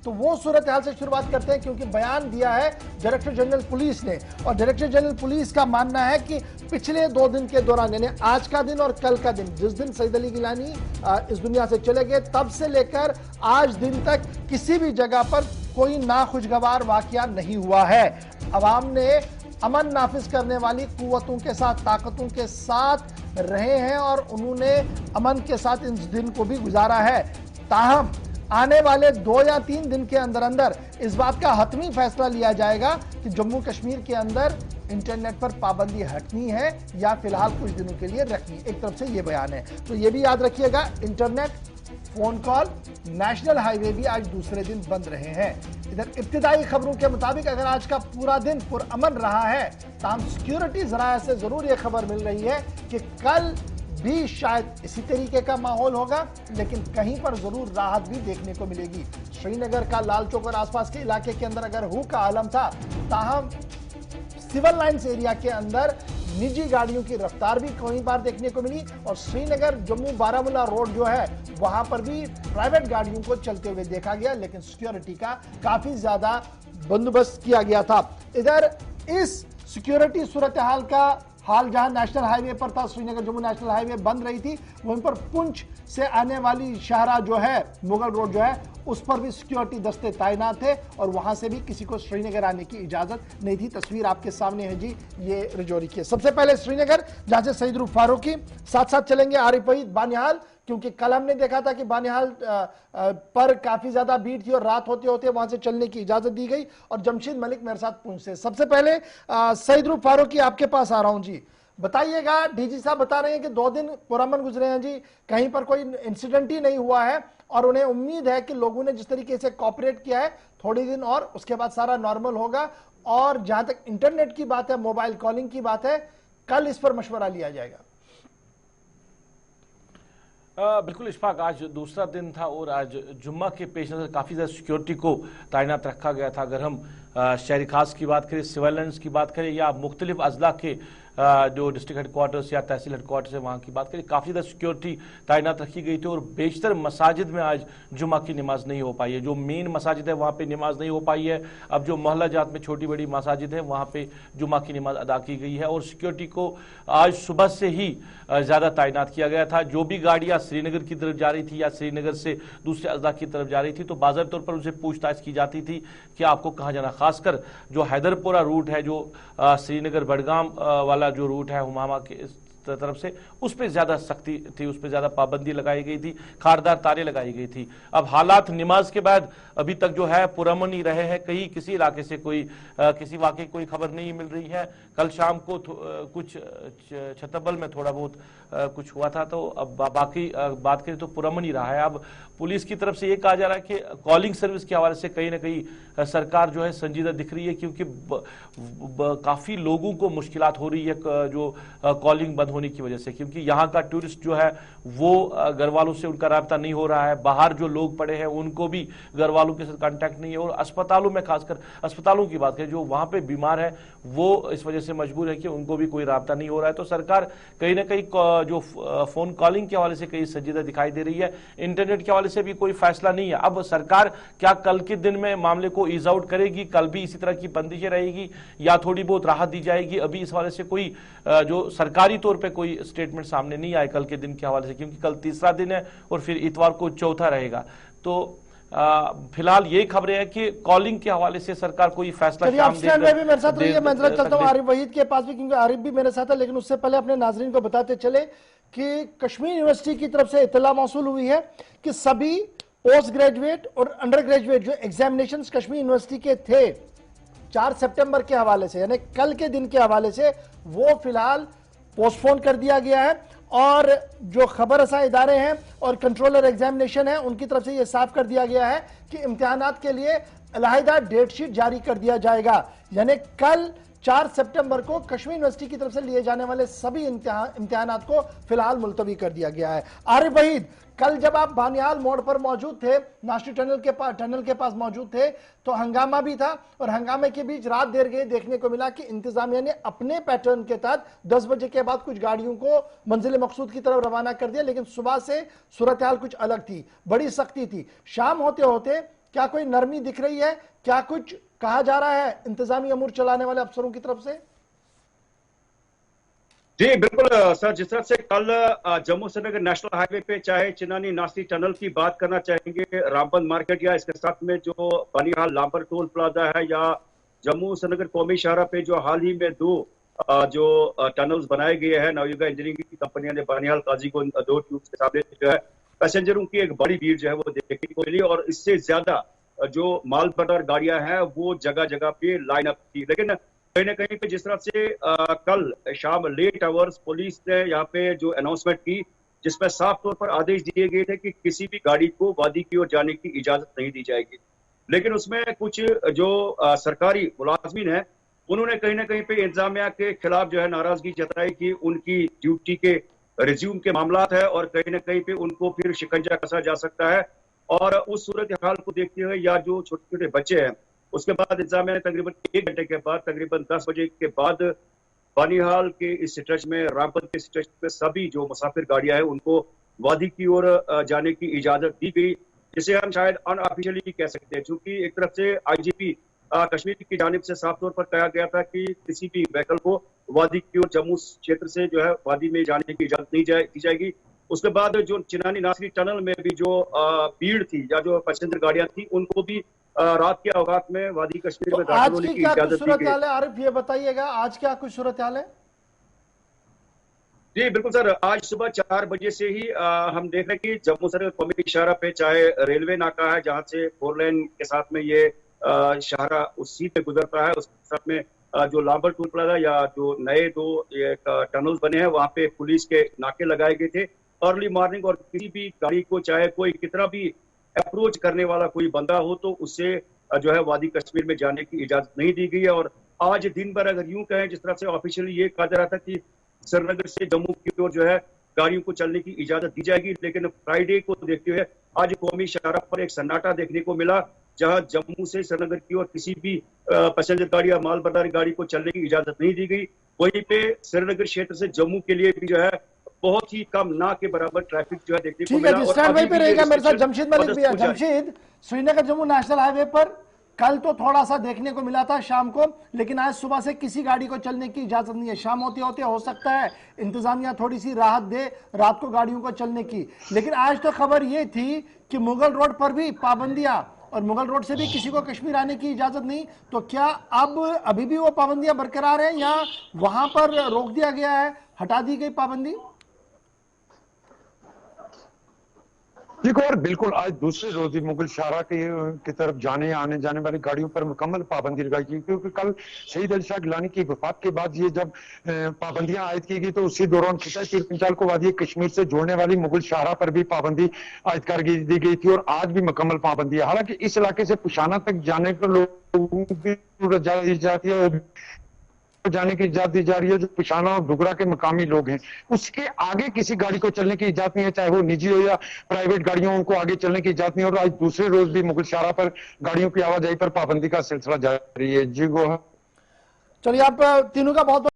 तो वो सूरत हाल से शुरुआत करते हैं, क्योंकि बयान दिया है डायरेक्टर जनरल पुलिस ने, और डायरेक्टर जनरल पुलिस का मानना है कि पिछले 2 दिन के दौरान, यानी आज का दिन और कल का दिन, जिस दिन सईद अली गिलानी इस दुनिया से चले गए, तब से लेकर आज दिन तक किसी भी जगह पर कोई नाखुशगवार वाकया नहीं हुआ है। अवाम ने अमन नाफिज करने वाली कुव्वतों के साथ, ताकतों के साथ रहे हैं और उन्होंने अमन के साथ इन दिन को भी गुजारा है। ताहम आने वाले 2 या 3 दिन के अंदर अंदर इस बात का हतमी फैसला लिया जाएगा कि जम्मू कश्मीर के अंदर इंटरनेट पर पाबंदी हटनी है या फिलहाल कुछ दिनों के लिए रखनी। एक तरफ से यह बयान है, तो यह भी याद रखिएगा, internet, phone call, national highway भी आज दूसरे दिन बंद रहे हैं। इधर इब्तिदाई खबरों के मुताबिक अगर आज का पूरा दिन पुरअमन रहा है, ताहम सिक्योरिटी जराया से जरूर यह खबर मिल रही है कि कल भी शायद इसी तरीके का माहौल होगा, लेकिन कहीं पर जरूर राहत भी देखने को मिलेगी। श्रीनगर का लाल चौक और आसपास के इलाके के अंदर अगर हू का आलम था, ताहम सिविल लाइंस एरिया के अंदर निजी गाड़ियों की रफ्तार भी कई बार देखने को मिली, और श्रीनगर जम्मू बारामूला रोड जो है वहां पर भी प्राइवेट गाड़ियों को चलते हुए देखा गया, लेकिन सिक्योरिटी का काफी ज्यादा बंदोबस्त किया गया था। इधर इस सिक्योरिटी सूरत हाल का हाल जहां नेशनल हाईवे पर था, श्रीनगर जम्मू नेशनल हाईवे बंद रही थी, वहीं पर पुंछ से आने वाली शाहरा जो है, मुगल रोड जो है, उस पर भी सिक्योरिटी दस्ते तैनात थे और वहां से भी किसी को श्रीनगर आने की इजाजत नहीं थी। तस्वीर आपके सामने है जी, ये रजौरी की है। सबसे पहले श्रीनगर, जहां से सईद रूफ फारूकी, साथ साथ चलेंगे आरिफ वहीद, बानिहाल, क्योंकि कल हमने देखा था कि बानिहाल पर काफी ज्यादा भीड़ थी और रात होते होते वहां से चलने की इजाजत दी गई। और जमशेद मलिक मेरे साथ पुंछ से। सबसे पहले सईद रूफ फारूकी, आपके पास आ रहा हूं जी, बताइएगा, डीजी साहब बता रहे हैं कि 2 दिन पुरअमन गुजरे हैं जी, कहीं पर कोई इंसिडेंट ही नहीं हुआ है, और उन्हें उम्मीद है कि लोगों ने जिस तरीके से कॉपरेट किया है, थोड़ी दिन और उसके बाद सारा नॉर्मल होगा। और जहां तक इंटरनेट की बात है, मोबाइल कॉलिंग की बात है, कल इस पर मशवरा लिया जाएगा। बिल्कुल इशफाक, आज दूसरा दिन था और आज जुम्मा के पेश नज़र काफ़ी ज़्यादा सिक्योरिटी को तैनात रखा गया था। अगर हम शहरी खास की बात करें, सिविलियंस की बात करें, या मुख्तलिफ अजला के जो डिस्ट्रिक्ट हेडक्वार्टर्स या तहसील हेडक्वार्टर्स है वहाँ की बात करें, काफ़ी ज़्यादा सिक्योरिटी तैनात रखी गई थी। और बेशतर मसाजिद में आज जुम्मा की नमाज नहीं हो पाई है। जो मेन मसाजिद है वहाँ पे नमाज नहीं हो पाई है। अब जो मोहल्ला जात में छोटी बड़ी मसाजिद है वहाँ पे जुम्मा की नमाज अदा की गई है। और सिक्योरिटी को आज सुबह से ही ज़्यादा तैनात किया गया था। जो भी गाड़ियाँ श्रीनगर की तरफ जा रही थी या श्रीनगर से दूसरे अजला की तरफ जा रही थी, तो बाज़ार तौर पर उनसे पूछताछ की जाती थी कि आपको कहाँ जाना। खासकर जो हैदरपुरा रूट है, जो श्रीनगर बडगाम वाला जो रूट है हुमामा के तरफ से, उस पर ज्यादा सख्ती थी, उस पर ज्यादा पाबंदी लगाई गई थी, खारदार तारे लगाई गई थी। अब हालात नमाज के बाद अभी तक जो है पुरअमन ही रहे हैं। कहीं किसी इलाके से कोई किसी वाकई की कोई खबर नहीं मिल रही है। कल शाम को कुछ छतबल में थोड़ा बहुत कुछ हुआ था, तो अब बाकी बात करें तो पुरअमन ही रहा है। अब पुलिस की तरफ से ये कहा जा रहा है कि कॉलिंग सर्विस के हवाले से कहीं ना कहीं सरकार जो है संजीदा दिख रही है, क्योंकि काफी लोगों को मुश्किलात हो रही है जो कॉलिंग बंद होने की वजह से, क्योंकि यहाँ का टूरिस्ट जो है वो घर वालों से उनका राब्ता नहीं हो रहा है। बाहर जो लोग पड़े हैं उनको भी घर वालों के साथ कांटेक्ट नहीं है। और अस्पतालों में, खासकर अस्पतालों की बात करें, जो वहां पे बीमार है वो इस वजह से मजबूर है कि उनको भी कोई राब्ता नहीं हो रहा है। तो सरकार कहीं ना कहीं जो फोन कॉलिंग के हवाले से कहीं संजीदा दिखाई दे रही है। इंटरनेट के हवाले से भी कोई फैसला नहीं है। अब सरकार क्या कल के दिन में मामले को ईज आउट करेगी, कल भी इसी तरह की बंदिशें रहेगी या थोड़ी बहुत राहत दी जाएगी, अभी इस हवाले से कोई जो सरकारी तौर पे कोई स्टेटमेंट सामने नहीं आए कल के दिन के हवाले से, क्योंकि कल तीसरा दिन है और फिर इतवार को चौथा रहेगा। तो फिलहाल यही खबरें हैं कि कॉलिंग के हवाले से सरकार कोई फैसला भी मेरे साथ रही है। मैं जरा चलता हूं आरिफ वहीद के पास भी, क्योंकि आरिफ भी मेरे साथ है, लेकिन उससे पहले अपने नाजरीन को बताते चले कि कश्मीर यूनिवर्सिटी की तरफ से इत्तला मौसूल हुई है कि सभी पोस्ट ग्रेजुएट और अंडर ग्रेजुएट जो एग्जामिनेशन कश्मीर यूनिवर्सिटी के थे 4 सितंबर के हवाले से, यानी कल के दिन के हवाले से, वो फिलहाल पोस्टपोन कर दिया गया है। और जो खबर रसा इदारे हैं और कंट्रोलर एग्जामिनेशन है उनकी तरफ से यह साफ कर दिया गया है कि इम्तिहानात के लिए अलहदा डेट शीट जारी कर दिया जाएगा। यानी कल 4 सितंबर को कश्मीर यूनिवर्सिटी की तरफ से लिए जाने वाले सभी इम्तिहानात को फिलहाल मुलतवी कर दिया गया है। आरिफ वहीद, कल जब आप बानिहाल मोड़ पर मौजूद थे, नाश्ती टनल के पास मौजूद थे, तो हंगामा भी था और हंगामे के बीच रात देर गई देखने को मिला कि इंतजामिया ने अपने पैटर्न के तहत 10 बजे के बाद कुछ गाड़ियों को मंजिल मकसूद की तरफ रवाना कर दिया, लेकिन सुबह से सूरत हाल कुछ अलग थी, बड़ी सख्ती थी। शाम होते होते क्या कोई नरमी दिख रही है? क्या कुछ कहा जा रहा है इंतजामी अमूर चलाने वाले अफसरों की तरफ से? जी बिल्कुल सर, जिस तरह से कल जम्मू श्रीनगर नेशनल हाईवे पे चाहे चिनानी नासी टनल की बात करना चाहेंगे, रामबन मार्केट या इसके साथ में जो बनिहाल लांबर टोल प्लाजा है, या जम्मू श्रीनगर कौमी शाहरा पे जो हाल ही में दो जो टनल्स बनाए गए हैं, नवयुगा इंजीनियरिंग की कंपनियों ने बनिहाल काजी को दो ट्यूब्स के सामने जो है पैसेंजरों की एक बड़ी भीड़ जो है वो देखने को मिली, और इससे ज्यादा जो माल बर्डर गाड़ियां हैं वो जगह जगह पे लाइन अप थी। लेकिन कहीं ना कहीं पे जिस तरह से कल शाम लेट आवर्स पुलिस ने यहाँ पे जो अनाउंसमेंट की, जिसमें साफ तौर पर आदेश दिए गए थे कि किसी भी गाड़ी को वादी की ओर जाने की इजाजत नहीं दी जाएगी। लेकिन उसमें कुछ जो सरकारी मुलाजमीन है उन्होंने कहीं ना कहीं पे इंतजामिया के खिलाफ जो है नाराजगी जताई कि उनकी ड्यूटी के रिज्यूम के मामला है और कहीं ना कहीं पे उनको फिर शिकंजा कसा जा सकता है। और उस सूरत हाल को देखते हुए या जो छोटे छोटे बच्चे हैं, उसके बाद इंतजामिया ने तकरीबन 1 घंटे के बाद, तकरीबन 10 बजे के बाद बनिहाल के इस स्ट्रेच में, रामबन के स्ट्रेच में सभी जो मुसाफिर गाड़ियां हैं उनको वादी की ओर जाने की इजाजत दी गई, जिसे हम शायद अनऑफिशियली भी कह सकते हैं। चूंकि एक तरफ से आईजीपी कश्मीर की जानिब से साफ तौर पर कहा गया था कि किसी भी व्हीकल को वादी की ओर जम्मू क्षेत्र से जो है वादी में जाने की इजाजत नहीं दी जाएगी। उसके बाद जो चिनानी नासरी टनल में भी जो भीड़ थी या जो पैसेंजर गाड़ियां थी उनको भी रात के औकात में वादी कश्मीर में दाखिल होने की इजाजत दी गई। आरिफ ये बताइएगा आज क्या कुछ सूरत हाल है? जी बिल्कुल सर, आज सुबह 4 बजे से ही हम देख रहे हैं कि जम्मू श्रीनगर कौमी शाहरा पे चाहे रेलवे नाका है जहां से 4 लेन के साथ में ये शाहरा उसी पे गुजरता है, उसके साथ में जो लांबर टोल प्लाजा या जो नए दो टनल्स बने हैं वहां पे पुलिस के नाके लगाए गए थे अर्ली मॉर्निंग। और किसी भी गाड़ी को चाहे कोई कितना भी अप्रोच करने वाला कोई बंदा हो तो उससे जो है वादी कश्मीर में जाने की इजाजत नहीं दी गई है। और आज दिन भर अगर यूं कहें, जिस तरह से ऑफिशियली ये कहा जा रहा था कि श्रीनगर से जम्मू की ओर जो है गाड़ियों को चलने की इजाजत दी जाएगी, लेकिन फ्राइडे को देखते हुए आज कौमी शाहरा पर एक सन्नाटा देखने को मिला, जहां जम्मू से श्रीनगर की ओर किसी भी पैसेंजर गाड़ी या माल बर्दारी गाड़ी को चलने की इजाजत नहीं दी गई। वहीं पे श्रीनगर क्षेत्र से जम्मू के लिए भी जो है बहुत ही कम, ना के बराबर ट्रैफिक जो है देखने को मिला। ठीक है, पे रहेगा मेरे साथ जमशेद मलिक भी है। जमशेद, श्रीनगर जम्मू नेशनल हाईवे पर कल तो थोड़ा सा देखने को मिला था शाम को, लेकिन आज सुबह से किसी गाड़ी को चलने की इजाजत नहीं है। शाम होते होते हो सकता है इंतजामिया थोड़ी सी राहत दे रात को गाड़ियों को चलने की, लेकिन आज तो खबर ये थी कि मुगल रोड पर भी पाबंदियां और मुगल रोड से भी किसी को कश्मीर आने की इजाजत नहीं। तो क्या अब अभी भी वो पाबंदियां बरकरार हैं या वहां पर रोक दिया गया है, हटा दी गई पाबंदी? देखो और बिल्कुल आज दूसरे रोज ही मुगल शाहरा की तरफ जाने आने जाने वाली गाड़ियों पर मुकम्मल पाबंदी लगाई गई, क्योंकि कल शहीद अली शाह गिलानी की वफात के बाद ये जब पाबंदियां आयद की गई तो उसी दौरान पीर पंचाल को वादी कश्मीर से जोड़ने वाली मुगल शाहरा पर भी पाबंदी आयद कर दी गई थी और आज भी मुकम्मल पाबंदी है। हालांकि इस इलाके से पुशाना तक जाने को लोगों की जाती है, जाने की इजाजत दी जा रही है जो पिशाना और डुगरा के मकामी लोग हैं। उसके आगे किसी गाड़ी को चलने की इजाजत नहीं है, चाहे वो निजी हो या प्राइवेट गाड़ियों, उनको आगे चलने की इजाजत नहीं है। और आज दूसरे रोज भी मुगल शाहरा पर गाड़ियों की आवाजाही पर पाबंदी का सिलसिला जारी है। जी गो, चलिए आप तीनों का बहुत